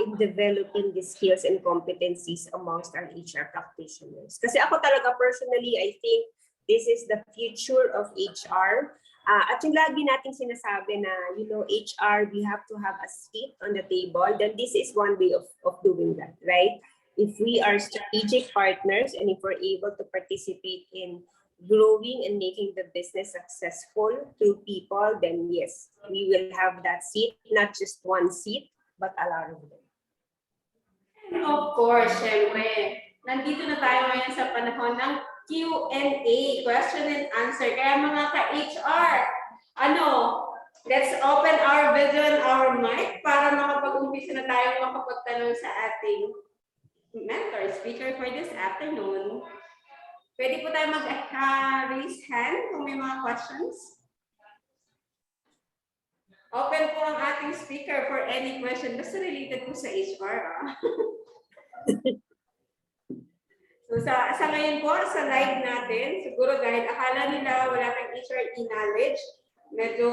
in developing the skills and competencies amongst our HR practitioners. Kasi ako talaga personally, I think this is the future of HR. At yung lagi nating sinasabi na, HR, we have to have a seat on the table, then this is one way of doing that, right? If we are strategic partners and if we're able to participate in growing and making the business successful through people, then yes, we will have that seat, not just one seat, but a lot of them. And of course, syempre, nandito na tayo ngayon sa panahon ng Q&A, question and answer. Kaya mga ka-HR, let's open our video and our mic para makapag-umpisa na tayo makapagtanong sa ating mentor, speaker for this afternoon. Pwede po tayo mag-raise hand kung may mga questions. Open po ang ating speaker for any question. Basta related po sa HR. So sa ngayon po, sa live natin, siguro dahil akala nila wala kang HR knowledge, medyo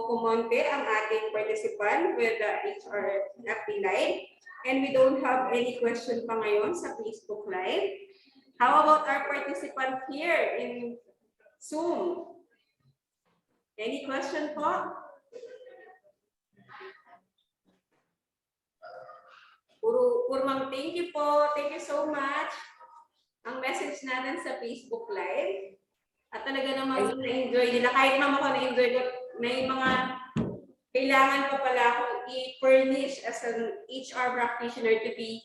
kumonte ang ating participant with the HR FB Live. And we don't have any question pa ngayon sa Facebook Live. How about our participant here in Zoom? Any question po? Purmang, thank you po. Thank you so much. Ang message natin sa Facebook Live. At talaga namang na-enjoy nila. Kahit naman ako na-enjoy ko, may mga kailangan pa pala akong i-furnish as an HR practitioner to be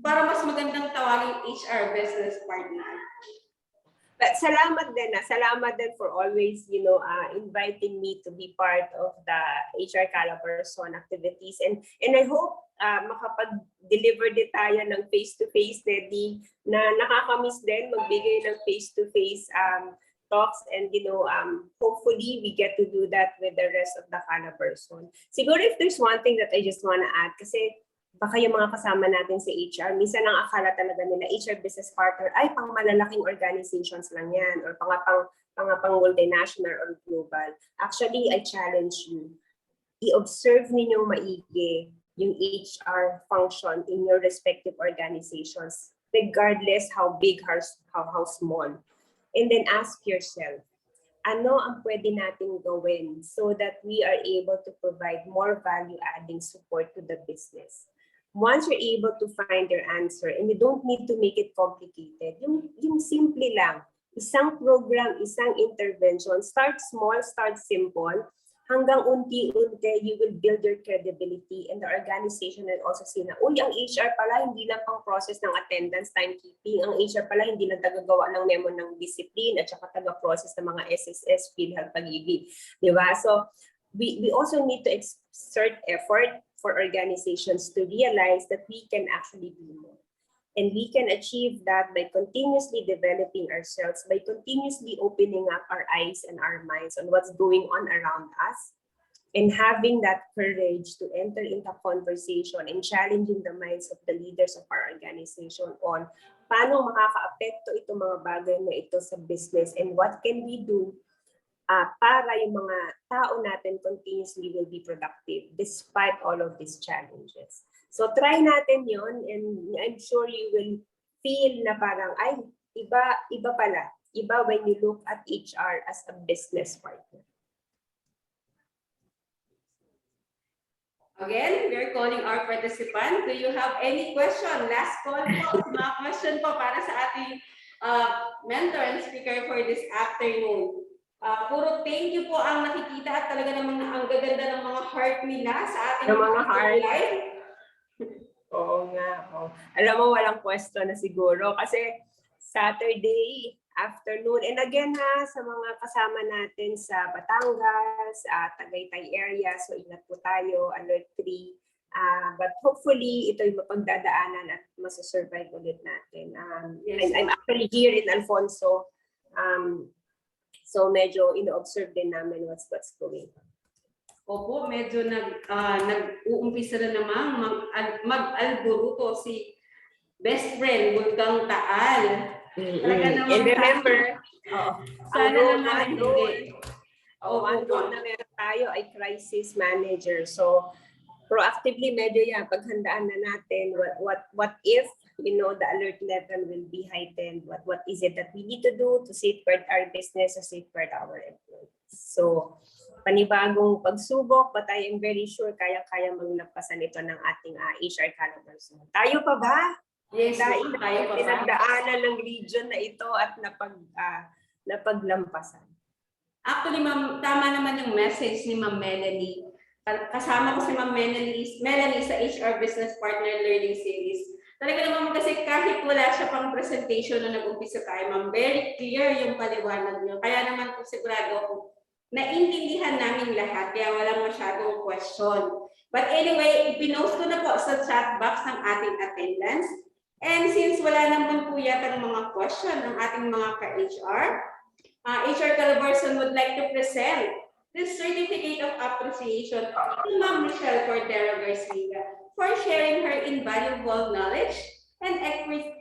para mas magandang tawagin HR business partner. But salamat din for always, inviting me to be part of the HR Calabarzon activities. And I hope makapag-deliver din tayo ng face-to-face, Neddy, na nakakamiss din magbigay ng face-to-face talks. And, hopefully we get to do that with the rest of the Calabarzon. Siguro if there's one thing that I just want to add, kasi baka yung mga kasama natin sa HR, minsan ang akala talaga nila HR business partner ay pang malalaking organizations lang yan or pang multinational or global. Actually, I challenge you. I-observe ninyong maigi yung HR function in your respective organizations. regardless how big, how small. And then ask yourself, ano ang pwede natin gawin so that we are able to provide more value-adding support to the business? Once you're able to find your answer, and you don't need to make it complicated, yung simple lang, isang program, isang intervention, start small, start simple, hanggang unti-unti, you will build your credibility and the organization will also see na, uy, ang HR pala, hindi lang pang process ng attendance, timekeeping. Ang HR pala, hindi lang tagagawa ng memo ng discipline at saka taga-process ng mga SSS, PhilHealth, pag-ibig. Diba? So, we also need to exert effort for organizations to realize that we can actually do more. And we can achieve that by continuously developing ourselves, by continuously opening up our eyes and our minds on what's going on around us, and having that courage to enter into conversation and challenging the minds of the leaders of our organization on paano makaka-apekto itong mga bagay na ito sa business and what can we do para yung mga tao natin continuously will be productive despite all of these challenges. So try natin yon, and I'm sure you will feel na parang, ay, iba pala. Iba when you look at HR as a business partner. Again, we're calling our participant. Do you have any question? Last call po. Mga question po para sa ating mentor and speaker for this afternoon. Puro thank you po ang nakikita at talaga namang ang gaganda ng mga heart nila sa ating mga heart live. Oo nga. Oh. Alam mo, walang question na siguro kasi Saturday afternoon. And again sa mga kasama natin sa Batangas, Tagaytay area, so ingat po tayo, alert 3. But hopefully, ito'y mapagdadaanan at masasurvive ulit natin. Yes, I'm actually here in Alfonso. So medyo ino-observe din namin what's going on. Opo, medyo nag-uumpisa na naman mag-alboruto si best friend, Bulgang Taal. And remember, sana naman hindi. One role na meron tayo ay crisis manager. So proactively medyo paghandaan na natin what if the alert level will be heightened, what is it that we need to do to safeguard our business, to safeguard our employees. So panibagong pagsubok, but I am very sure kaya maglampasan ito ng ating HR calibers. Tayo pa ba? Yes, tayo pa ba? Pinagdaanan ng region na ito at napaglampasan. Actually, ma'am, tama naman yung message ni Ma'am Melanie. Kasama ko si Ma'am Melanie sa HR Business Partner Learning Series. Talaga naman kasi kahit wala siya pang presentation na nag-umpisa tayo, ma'am, very clear yung paliwanag niyo. Kaya naman po sigurado ako, naintindihan namin lahat, kaya walang masyadong question. But anyway, ipinost ko na po sa chat box ng ating attendance. And since wala naman po yata ng mga question ng ating mga ka-HR, HR Calabarzon would like to present this certificate of appreciation to Ma'am Michelle Cordero Garcia for sharing her invaluable knowledge and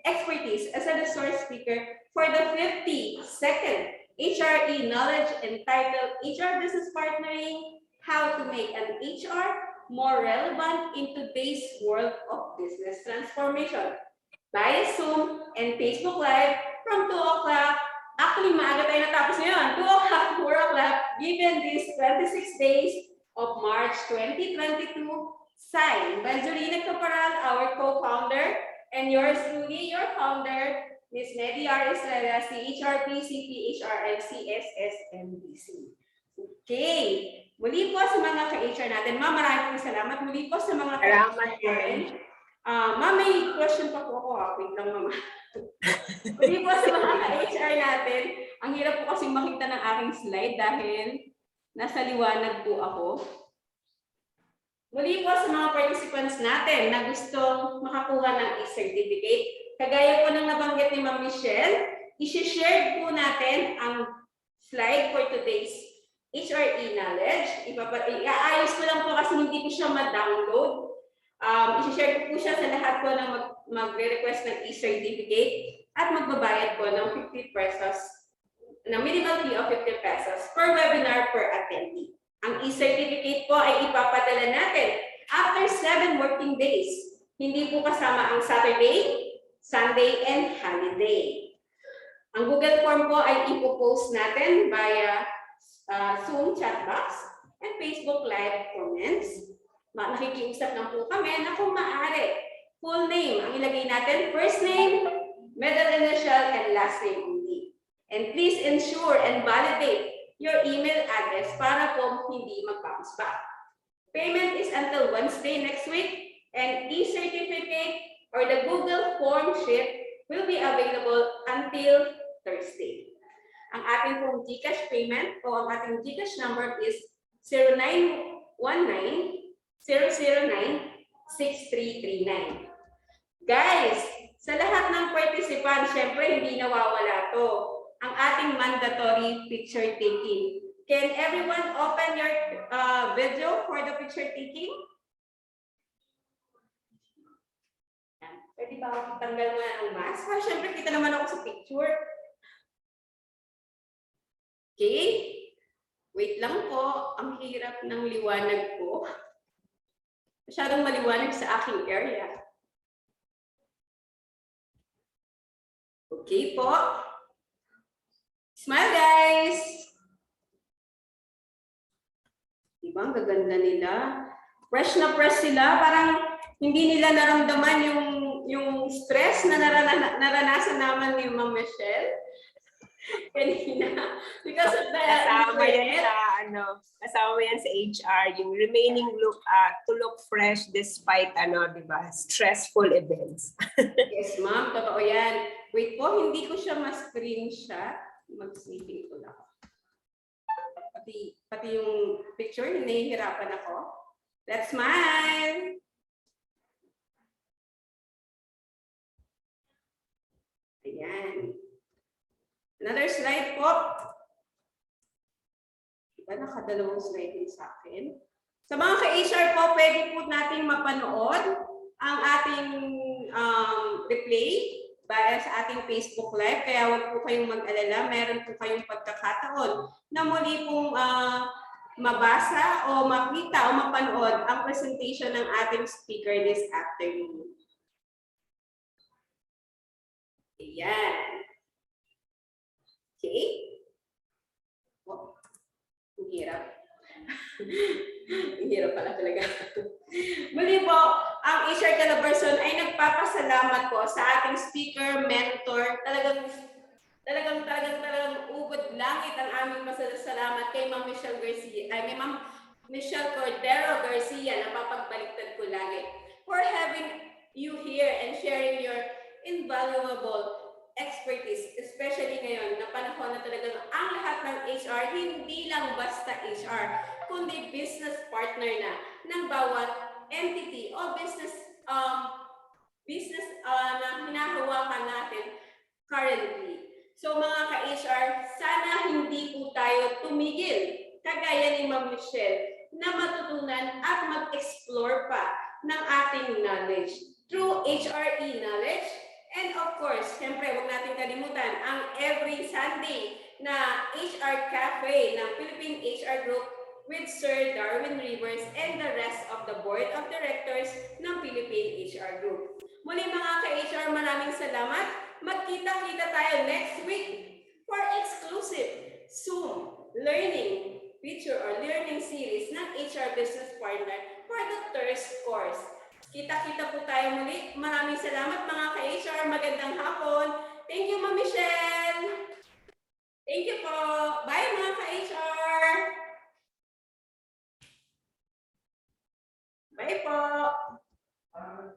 expertise as a resource speaker for the 52nd HRE Knowledge entitled HR Business Partnering, How to Make an HR More Relevant in Today's World of Business Transformation, via Zoom and Facebook Live from 2 o'clock. Actually, maaga tayo natapos ngayon. 2 o'clock, 4 o'clock, given these 26 days of March 2022. Signed by Jorina Caparal, our co-founder, and yours truly, your founder, Ms. Nedy R. Estrella, CHRP, CPHR, and CSSMDC. Okay. Muli po sa mga ka-HR natin. Ma'am, maraming salamat. Muli po sa mga ka-HR natin. Ma'am, may question pa po ako. Wait lang, ma'am. Muli po sa mga ka-HR natin. Ang hirap po kasi makita ng aking slide dahil nasa liwanag po ako. Muli po sa mga participants natin na gustong makakuha ng e-certificate, kagaya po ng nabanggit ni Ma'am Michelle, i-share po natin ang slide for today's HRE knowledge. Iaayos ko lang po kasi hindi ko siya ma-download. I-share ko po siya sa lahat po ng mag-request ng e-certificate at magbabayad po ng 50 pesos, ng minimal fee of 50 pesos per webinar per attendee. Ang e-certificate po ay ipapadala natin after 7 working days. Hindi po kasama ang Saturday, Sunday, and holiday. Ang Google Form po ay ipopost natin via Zoom chat box and Facebook Live comments. Nakikiusap lang po kami na kung maaari, full name ang ilagay natin, first name, middle initial, and last name only. And please ensure and validate your email address para po hindi mag-bounce back. Payment is until Wednesday next week, and e-certificate or the Google Form sheet will be available until Thursday. Ang ating pong GCash payment o ang ating GCash number is 0919-009-6339. Guys, sa lahat ng participants, syempre hindi nawawala to. Ang ating mandatory picture taking. Can everyone open your video for the picture taking? Pwede ba ako tanggal mo ang mask? Syempre kita naman ako sa picture. Okay? Wait lang po. Ang hirap ng liwanag ko. Masyadong maliwanag sa aking area. Okay po. Smile, guys! Diba? Ang gaganda nila. Fresh na fresh sila. Parang hindi nila naramdaman yung stress na naranasan naman ni Ma'am Michelle. Kanina. Because of the kasama yan sa HR, yung remaining to look fresh despite di ba, stressful events. Yes, ma'am, totoo yan. Wait po, hindi ko siya ma-screenshot. Mag-snipping ko lang. Pati yung picture, nahihirapan ako. Let's smile! Ayan. Another slide po. Diba, nakadalawang slide din sa akin. Sa mga ka-HR po, pwede po nating mapanood ang ating replay via sa ating Facebook Live. Kaya huwag po kayong mag-alala. Meron po kayong pagkakataon na muli pong mabasa o makita o mapanood ang presentation ng ating speaker this afternoon. Ayan. Okay? Oh, ang hirap. Ang hirap pala talaga. Muli po, ang HR Calabarzon ay nagpapasalamat po sa ating speaker, mentor. Talagang ubod langit ang aming pasasalamat kay Ma'am Michelle Garcia. Ay, Ma'am Michelle Cordero Garcia, napapagbaliktad ko lagi, for having you here and sharing your invaluable expertise, especially ngayon na panahon na talagang ang lahat ng HR, hindi lang basta HR, kundi business partner na ng bawat entity o business na hinahawakan natin currently. So mga ka-HR, sana hindi po tayo tumigil, kagaya ni Ma'am Michelle, na matutunan at mag-explore pa ng ating knowledge through HRE knowledge. And of course, siyempre, huwag natin kalimutan ang every Sunday na HR Cafe ng Philippine HR Group with Sir Darwin Rivers and the rest of the Board of Directors ng Philippine HR Group. Muli mga ka-HR, maraming salamat. Magkita-kita tayo next week for exclusive Zoom learning feature or learning series ng HR Business Partner for the thirst course. Kita-kita po tayo muli. Maraming salamat mga ka-HR. Magandang hapon. Thank you, Ma'am Michelle. Thank you po. Bye mga ka-HR. Bye po.